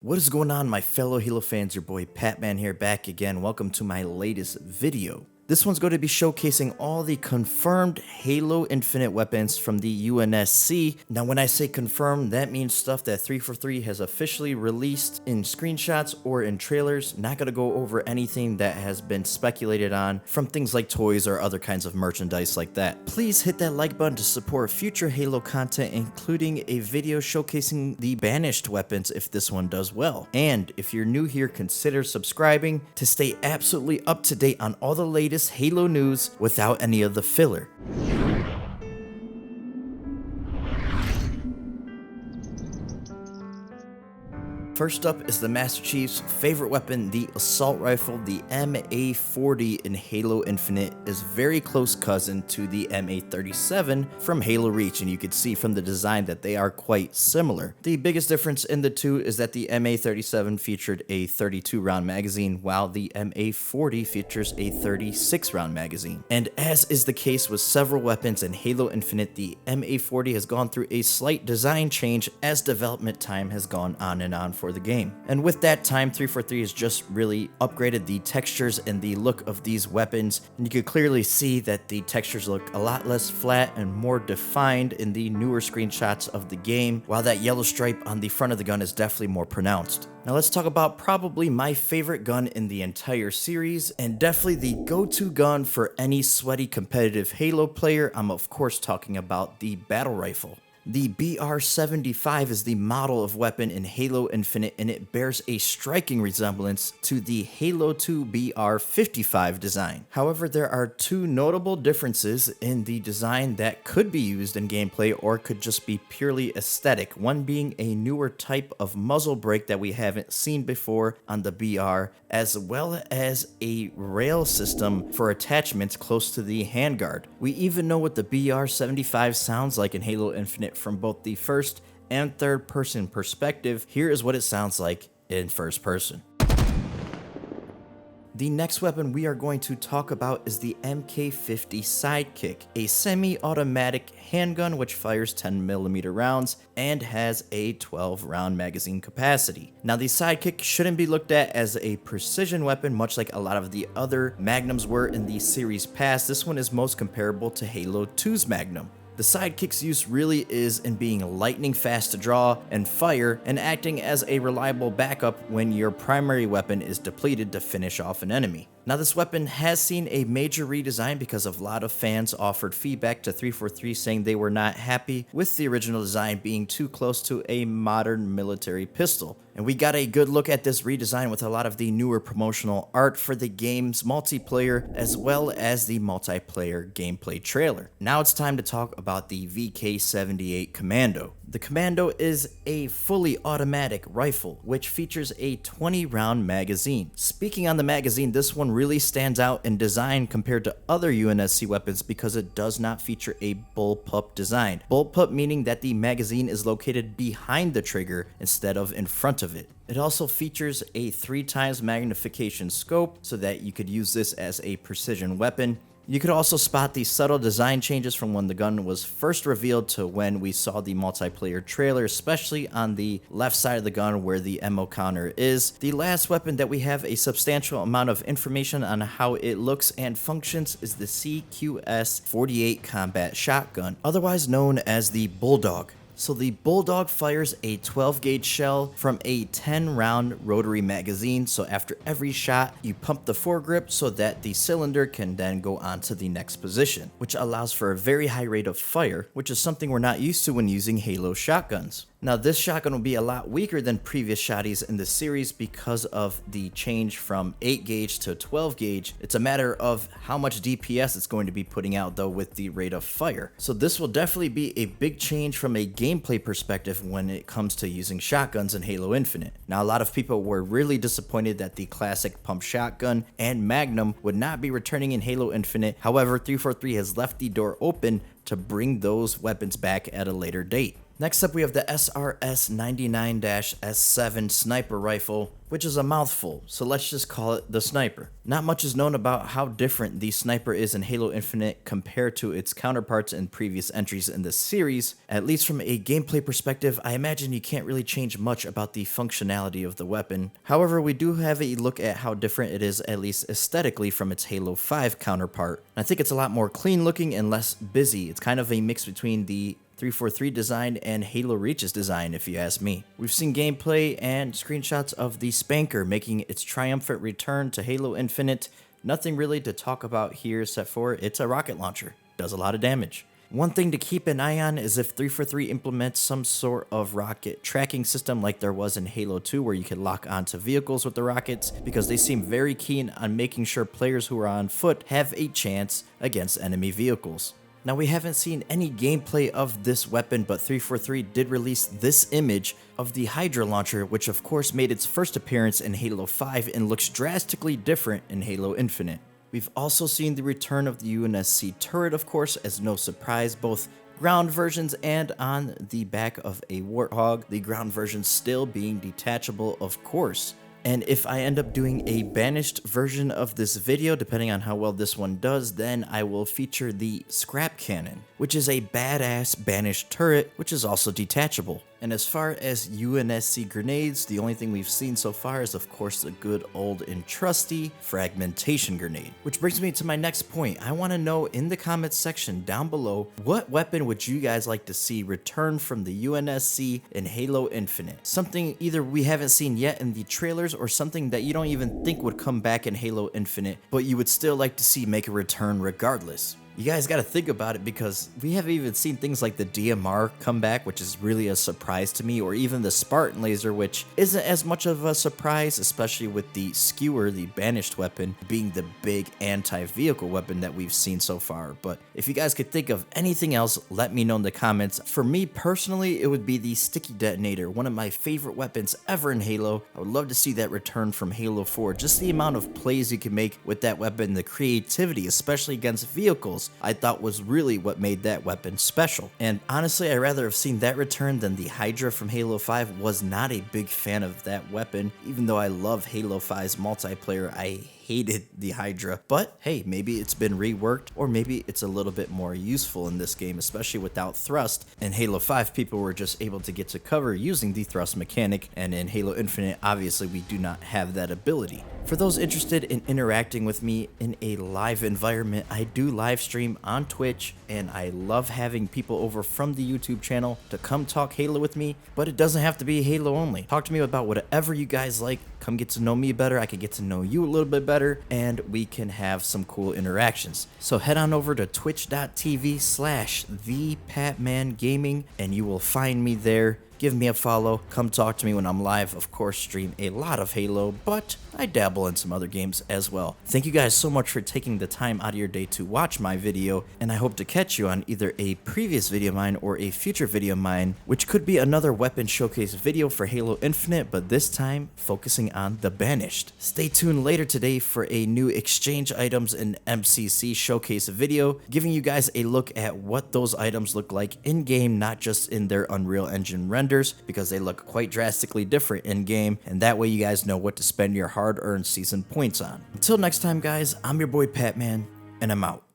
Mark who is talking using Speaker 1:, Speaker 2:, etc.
Speaker 1: What is going on, my fellow Halo fans? Your boy Patman here, back again. Welcome to my latest video. This one's going to be showcasing all the confirmed Halo Infinite weapons from the UNSC. Now, when I say confirmed, that means stuff that 343 has officially released in screenshots or in trailers. Not going to go over anything that has been speculated on from things like toys or other kinds of merchandise like that. Please hit that like button to support future Halo content, including a video showcasing the banished weapons if this one does well. And if you're new here, consider subscribing to stay absolutely up to date on all the latest Halo news without any of the filler. First up is the Master Chief's favorite weapon, the assault rifle. The MA40 in Halo Infinite is very close cousin to the MA37 from Halo Reach, and you can see from the design that they are quite similar. The biggest difference in the two is that the MA37 featured a 32 round magazine, while the MA40 features a 36 round magazine. And as is the case with several weapons in Halo Infinite, the MA40 has gone through a slight design change as development time has gone on and on for the game. And with that time, 343 has just really upgraded the textures and the look of these weapons, and you can clearly see that the textures look a lot less flat and more defined in the newer screenshots of the game, while that yellow stripe on the front of the gun is definitely more pronounced. Now let's talk about probably my favorite gun in the entire series, and definitely the go-to gun for any sweaty competitive Halo player. I'm of course talking about the battle rifle. The BR-75 is the model of weapon in Halo Infinite, and it bears a striking resemblance to the Halo 2 BR-55 design. However, there are two notable differences in the design that could be used in gameplay or could just be purely aesthetic, one being a newer type of muzzle brake that we haven't seen before on the BR, as well as a rail system for attachments close to the handguard. We even know what the BR-75 sounds like in Halo Infinite from both the first and third person perspective. Here is what it sounds like in first person. The next weapon we are going to talk about is the MK50 Sidekick, a semi-automatic handgun which fires 10mm rounds and has a 12 round magazine capacity. Now, the Sidekick shouldn't be looked at as a precision weapon, much like a lot of the other Magnums were in the series past. This one is most comparable to Halo 2's Magnum. The Sidekick's use really is in being lightning fast to draw and fire, and acting as a reliable backup when your primary weapon is depleted to finish off an enemy. Now, this weapon has seen a major redesign because a lot of fans offered feedback to 343 saying they were not happy with the original design being too close to a modern military pistol. And we got a good look at this redesign with a lot of the newer promotional art for the game's multiplayer, as well as the multiplayer gameplay trailer. Now it's time to talk about the VK78 Commando. The Commando is a fully automatic rifle, which features a 20 round magazine. Speaking on the magazine, this one really stands out in design compared to other UNSC weapons because it does not feature a bullpup design. Bullpup meaning that the magazine is located behind the trigger instead of in front of it. It also features a 3x magnification scope so that you could use this as a precision weapon. You could also spot the subtle design changes from when the gun was first revealed to when we saw the multiplayer trailer, especially on the left side of the gun where the ammo counter is. The last weapon that we have a substantial amount of information on how it looks and functions is the CQS-48 combat shotgun, otherwise known as the Bulldog. So the Bulldog fires a 12 gauge shell from a 10 round rotary magazine. So after every shot, you pump the foregrip so that the cylinder can then go on to the next position, which allows for a very high rate of fire, which is something we're not used to when using Halo shotguns. Now, this shotgun will be a lot weaker than previous shotties in the series because of the change from 8 gauge to 12 gauge. It's a matter of how much DPS it's going to be putting out though with the rate of fire. So this will definitely be a big change from a gameplay perspective when it comes to using shotguns in Halo Infinite. Now, a lot of people were really disappointed that the classic pump shotgun and Magnum would not be returning in Halo Infinite. However, 343 has left the door open to bring those weapons back at a later date. Next up, we have the SRS-99-S7 sniper rifle, which is a mouthful, so let's just call it the sniper. Not much is known about how different the sniper is in Halo Infinite compared to its counterparts in previous entries in this series. At least from a gameplay perspective, I imagine you can't really change much about the functionality of the weapon. However, we do have a look at how different it is, at least aesthetically, from its Halo 5 counterpart. I think it's a lot more clean looking and less busy. It's kind of a mix between the 343 design and Halo Reach's design, if you ask me. We've seen gameplay and screenshots of the Spanker making its triumphant return to Halo Infinite. Nothing really to talk about here except for it's a rocket launcher. Does a lot of damage. One thing to keep an eye on is if 343 implements some sort of rocket tracking system like there was in Halo 2 where you could lock onto vehicles with the rockets, because they seem very keen on making sure players who are on foot have a chance against enemy vehicles. Now, we haven't seen any gameplay of this weapon, but 343 did release this image of the Hydra launcher, which of course made its first appearance in Halo 5 and looks drastically different in Halo Infinite. We've also seen the return of the UNSC turret, of course, as no surprise, both ground versions and on the back of a Warthog, the ground version still being detachable, of course. And if I end up doing a banished version of this video, depending on how well this one does, then I will feature the Scrap Cannon, which is a badass banished turret, which is also detachable. And as far as UNSC grenades, the only thing we've seen so far is of course the good old and trusty fragmentation grenade. Which brings me to my next point. I want to know in the comments section down below, what weapon would you guys like to see return from the UNSC in Halo Infinite? Something either we haven't seen yet in the trailers or something that you don't even think would come back in Halo Infinite, but you would still like to see make a return regardless. You guys got to think about it, because we haven't even seen things like the DMR come back, which is really a surprise to me, or even the Spartan laser, which isn't as much of a surprise, especially with the skewer, the banished weapon, being the big anti-vehicle weapon that we've seen so far. But if you guys could think of anything else, let me know in the comments. For me personally, it would be the sticky detonator, one of my favorite weapons ever in Halo. I would love to see that return from Halo 4. Just the amount of plays you can make with that weapon, the creativity, especially against vehicles, I thought was really what made that weapon special. And honestly, I'd rather have seen that return than the Hydra from Halo 5. Was not a big fan of that weapon. Even though I love Halo 5's multiplayer, I hated the Hydra. But hey, maybe it's been reworked, or maybe it's a little bit more useful in this game, especially without thrust. In Halo 5, people were just able to get to cover using the thrust mechanic, and in Halo Infinite, obviously we do not have that ability. For those interested in interacting with me in a live environment, I do live stream on Twitch, and I love having people over from the YouTube channel to come talk Halo with me, but it doesn't have to be Halo only. Talk to me about whatever you guys like. Come get to know me better, I can get to know you a little bit better, and we can have some cool interactions. So head on over to twitch.tv/thepatmangaming and you will find me there. Give me a follow, come talk to me when I'm live. Of course, stream a lot of Halo, but I dabble in some other games as well. Thank you guys so much for taking the time out of your day to watch my video, and I hope to catch you on either a previous video of mine or a future video of mine, which could be another weapon showcase video for Halo Infinite, but this time focusing on the Banished. Stay tuned later today for a new exchange items and MCC showcase video, giving you guys a look at what those items look like in game, not just in their Unreal Engine renders, because they look quite drastically different in game, and that way you guys know what to spend your hard-earned season points on. Until next time guys, I'm your boy Patman, and I'm out.